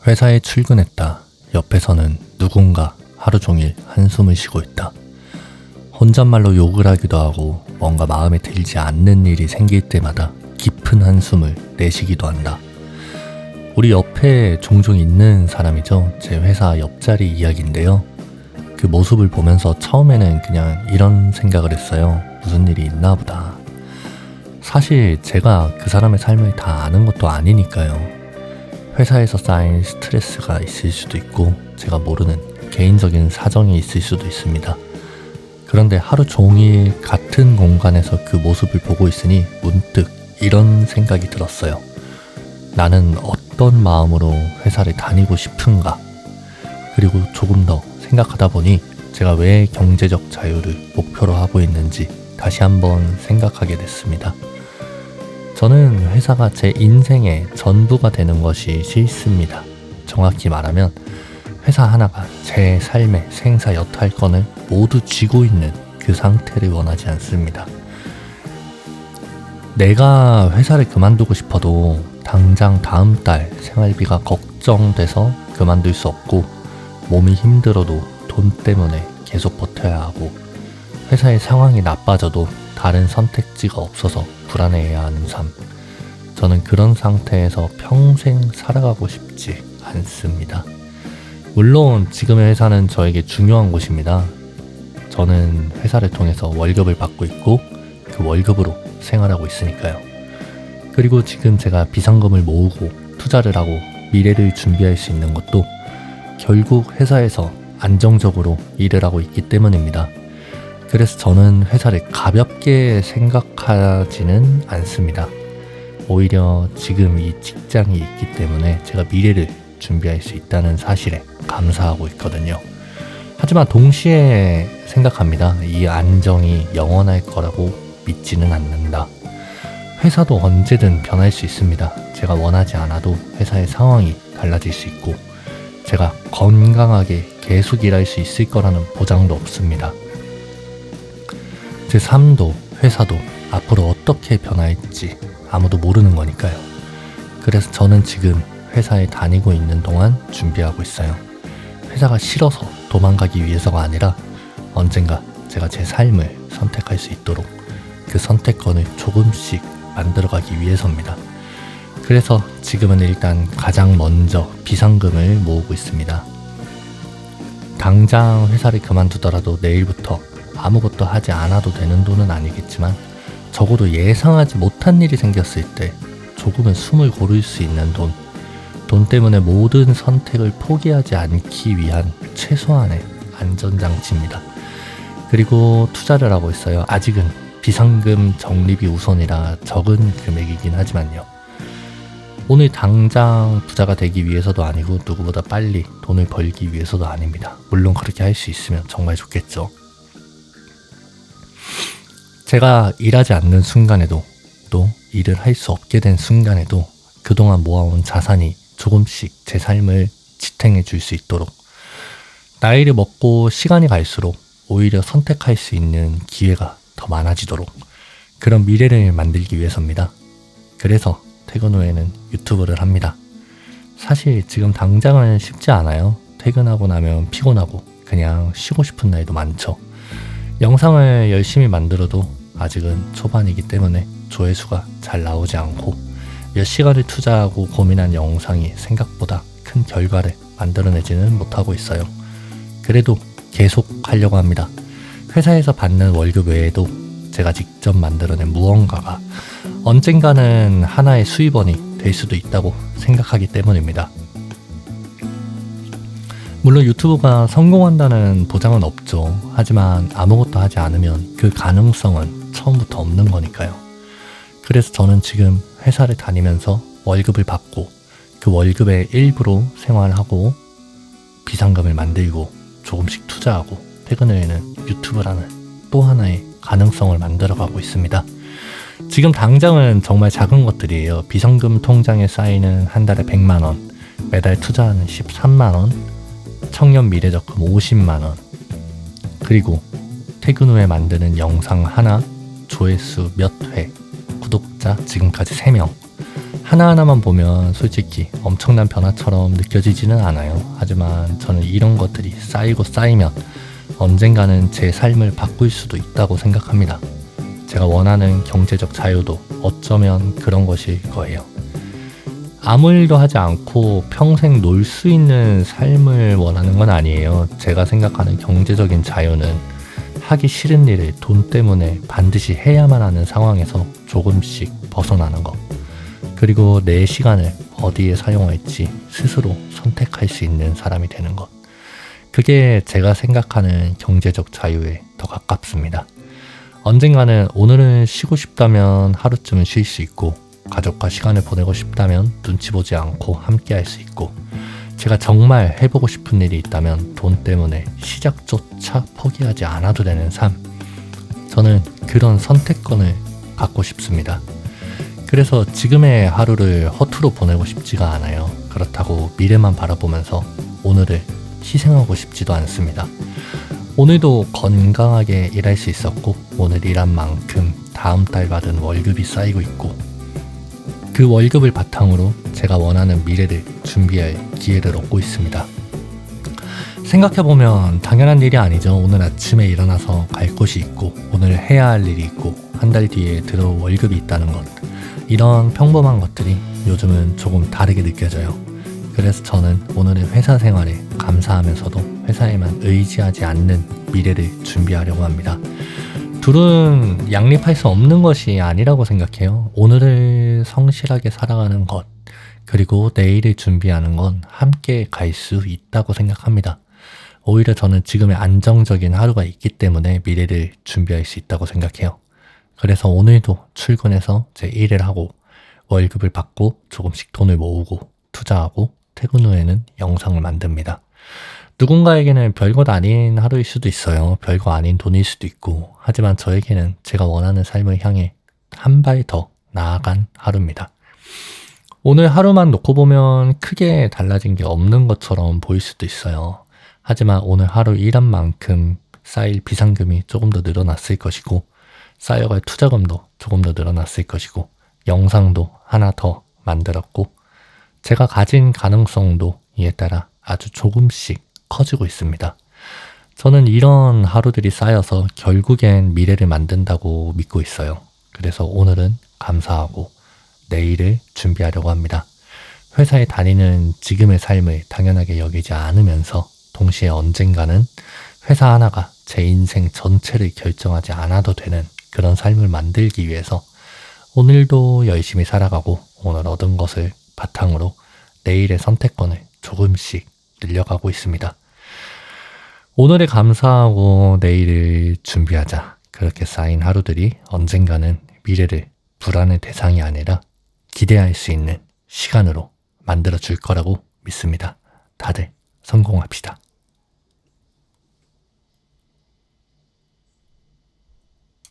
회사에 출근했다. 옆에서는 누군가 하루 종일 한숨을 쉬고 있다. 혼잣말로 욕을 하기도 하고 뭔가 마음에 들지 않는 일이 생길 때마다 깊은 한숨을 내쉬기도 한다. 우리 옆에 종종 있는 사람이죠. 제 회사 옆자리 이야기인데요. 그 모습을 보면서 처음에는 그냥 이런 생각을 했어요. 무슨 일이 있나 보다. 사실 제가 그 사람의 삶을 다 아는 것도 아니니까요. 회사에서 쌓인 스트레스가 있을 수도 있고 제가 모르는 개인적인 사정이 있을 수도 있습니다. 그런데 하루 종일 같은 공간에서 그 모습을 보고 있으니 문득 이런 생각이 들었어요. 나는 어떤 마음으로 회사를 다니고 싶은가? 그리고 조금 더 생각하다 보니 제가 왜 경제적 자유를 목표로 하고 있는지 다시 한번 생각하게 됐습니다. 저는 회사가 제 인생의 전부가 되는 것이 싫습니다. 정확히 말하면 회사 하나가 제 삶의 생사 여탈권을 모두 쥐고 있는 그 상태를 원하지 않습니다. 내가 회사를 그만두고 싶어도 당장 다음 달 생활비가 걱정돼서 그만둘 수 없고 몸이 힘들어도 돈 때문에 계속 버텨야 하고 회사의 상황이 나빠져도 다른 선택지가 없어서 불안해해야 하는 삶. 저는 그런 상태에서 평생 살아가고 싶지 않습니다. 물론 지금의 회사는 저에게 중요한 곳입니다. 저는 회사를 통해서 월급을 받고 있고 그 월급으로 생활하고 있으니까요. 그리고 지금 제가 비상금을 모으고 투자를 하고 미래를 준비할 수 있는 것도 결국 회사에서 안정적으로 일을 하고 있기 때문입니다. 그래서 저는 회사를 가볍게 생각하지는 않습니다. 오히려 지금 이 직장이 있기 때문에 제가 미래를 준비할 수 있다는 사실에 감사하고 있거든요. 하지만 동시에 생각합니다. 이 안정이 영원할 거라고 믿지는 않는다. 회사도 언제든 변할 수 있습니다. 제가 원하지 않아도 회사의 상황이 달라질 수 있고 제가 건강하게 계속 일할 수 있을 거라는 보장도 없습니다. 제 삶도 회사도 앞으로 어떻게 변할지 아무도 모르는 거니까요. 그래서 저는 지금 회사에 다니고 있는 동안 준비하고 있어요. 회사가 싫어서 도망가기 위해서가 아니라 언젠가 제가 제 삶을 선택할 수 있도록 그 선택권을 조금씩 만들어가기 위해서입니다. 그래서 지금은 일단 가장 먼저 비상금을 모으고 있습니다. 당장 회사를 그만두더라도 내일부터 아무것도 하지 않아도 되는 돈은 아니겠지만 적어도 예상하지 못한 일이 생겼을 때 조금은 숨을 고를 수 있는 돈 때문에 모든 선택을 포기하지 않기 위한 최소한의 안전장치입니다. 그리고 투자를 하고 있어요. 아직은 비상금 적립이 우선이라 적은 금액이긴 하지만요. 오늘 당장 부자가 되기 위해서도 아니고 누구보다 빨리 돈을 벌기 위해서도 아닙니다. 물론 그렇게 할 수 있으면 정말 좋겠죠. 제가 일하지 않는 순간에도 또 일을 할 수 없게 된 순간에도 그동안 모아온 자산이 조금씩 제 삶을 지탱해 줄 수 있도록 나이를 먹고 시간이 갈수록 오히려 선택할 수 있는 기회가 더 많아지도록 그런 미래를 만들기 위해서입니다. 그래서 퇴근 후에는 유튜브를 합니다. 사실 지금 당장은 쉽지 않아요. 퇴근하고 나면 피곤하고 그냥 쉬고 싶은 날도 많죠. 영상을 열심히 만들어도 아직은 초반이기 때문에 조회수가 잘 나오지 않고 몇 시간을 투자하고 고민한 영상이 생각보다 큰 결과를 만들어내지는 못하고 있어요. 그래도 계속 하려고 합니다. 회사에서 받는 월급 외에도 제가 직접 만들어낸 무언가가 언젠가는 하나의 수입원이 될 수도 있다고 생각하기 때문입니다. 물론 유튜브가 성공한다는 보장은 없죠. 하지만 아무것도 하지 않으면 그 가능성은 처음부터 없는 거니까요. 그래서 저는 지금 회사를 다니면서 월급을 받고 그 월급의 일부로 생활하고 비상금을 만들고 조금씩 투자하고 퇴근 후에는 유튜브라는 또 하나의 가능성을 만들어가고 있습니다. 지금 당장은 정말 작은 것들이에요. 비상금 통장에 쌓이는 한 달에 100만원, 매달 투자하는 13만원, 청년 미래적금 50만원, 그리고 퇴근 후에 만드는 영상 하나, 조회수 몇 회, 구독자 지금까지 3명, 하나하나만 보면 솔직히 엄청난 변화처럼 느껴지지는 않아요. 하지만 저는 이런 것들이 쌓이고 쌓이면 언젠가는 제 삶을 바꿀 수도 있다고 생각합니다. 제가 원하는 경제적 자유도 어쩌면 그런 것일 거예요. 아무 일도 하지 않고 평생 놀 수 있는 삶을 원하는 건 아니에요. 제가 생각하는 경제적인 자유는 하기 싫은 일을 돈 때문에 반드시 해야만 하는 상황에서 조금씩 벗어나는 것. 그리고 내 시간을 어디에 사용할지 스스로 선택할 수 있는 사람이 되는 것. 그게 제가 생각하는 경제적 자유에 더 가깝습니다. 언젠가는 오늘은 쉬고 싶다면 하루쯤은 쉴 수 있고, 가족과 시간을 보내고 싶다면 눈치 보지 않고 함께 할 수 있고, 제가 정말 해보고 싶은 일이 있다면 돈 때문에 시작조차 포기하지 않아도 되는 삶. 저는 그런 선택권을 갖고 싶습니다. 그래서 지금의 하루를 허투루 보내고 싶지가 않아요. 그렇다고 미래만 바라보면서 오늘을 희생하고 싶지도 않습니다. 오늘도 건강하게 일할 수 있었고, 오늘 일한 만큼 다음 달 받은 월급이 쌓이고 있고, 그 월급을 바탕으로 제가 원하는 미래를 준비할 기회를 얻고 있습니다. 생각해보면 당연한 일이 아니죠. 오늘 아침에 일어나서 갈 곳이 있고, 오늘 해야 할 일이 있고, 한 달 뒤에 들어올 월급이 있다는 것. 이런 평범한 것들이 요즘은 조금 다르게 느껴져요. 그래서 저는 오늘의 회사 생활에 감사하면서도 회사에만 의지하지 않는 미래를 준비하려고 합니다. 둘은 양립할 수 없는 것이 아니라고 생각해요. 오늘을 성실하게 살아가는 것, 그리고 내일을 준비하는 건 함께 갈 수 있다고 생각합니다. 오히려 저는 지금의 안정적인 하루가 있기 때문에 미래를 준비할 수 있다고 생각해요. 그래서 오늘도 출근해서 제 일을 하고 월급을 받고 조금씩 돈을 모으고 투자하고 퇴근 후에는 영상을 만듭니다. 누군가에게는 별것 아닌 하루일 수도 있어요. 별거 아닌 돈일 수도 있고, 하지만 저에게는 제가 원하는 삶을 향해 한 발 더 나아간 하루입니다. 오늘 하루만 놓고 보면 크게 달라진 게 없는 것처럼 보일 수도 있어요. 하지만 오늘 하루 일한 만큼 쌓일 비상금이 조금 더 늘어났을 것이고, 쌓여갈 투자금도 조금 더 늘어났을 것이고, 영상도 하나 더 만들었고, 제가 가진 가능성도 이에 따라 아주 조금씩 커지고 있습니다. 저는 이런 하루들이 쌓여서 결국엔 미래를 만든다고 믿고 있어요. 그래서 오늘은 감사하고 내일을 준비하려고 합니다. 회사에 다니는 지금의 삶을 당연하게 여기지 않으면서 동시에 언젠가는 회사 하나가 제 인생 전체를 결정하지 않아도 되는 그런 삶을 만들기 위해서 오늘도 열심히 살아가고, 오늘 얻은 것을 바탕으로 내일의 선택권을 조금씩 늘려가고 있습니다. 오늘에 감사하고 내일을 준비하자. 그렇게 쌓인 하루들이 언젠가는 미래를 불안의 대상이 아니라 기대할 수 있는 시간으로 만들어줄 거라고 믿습니다. 다들 성공합시다.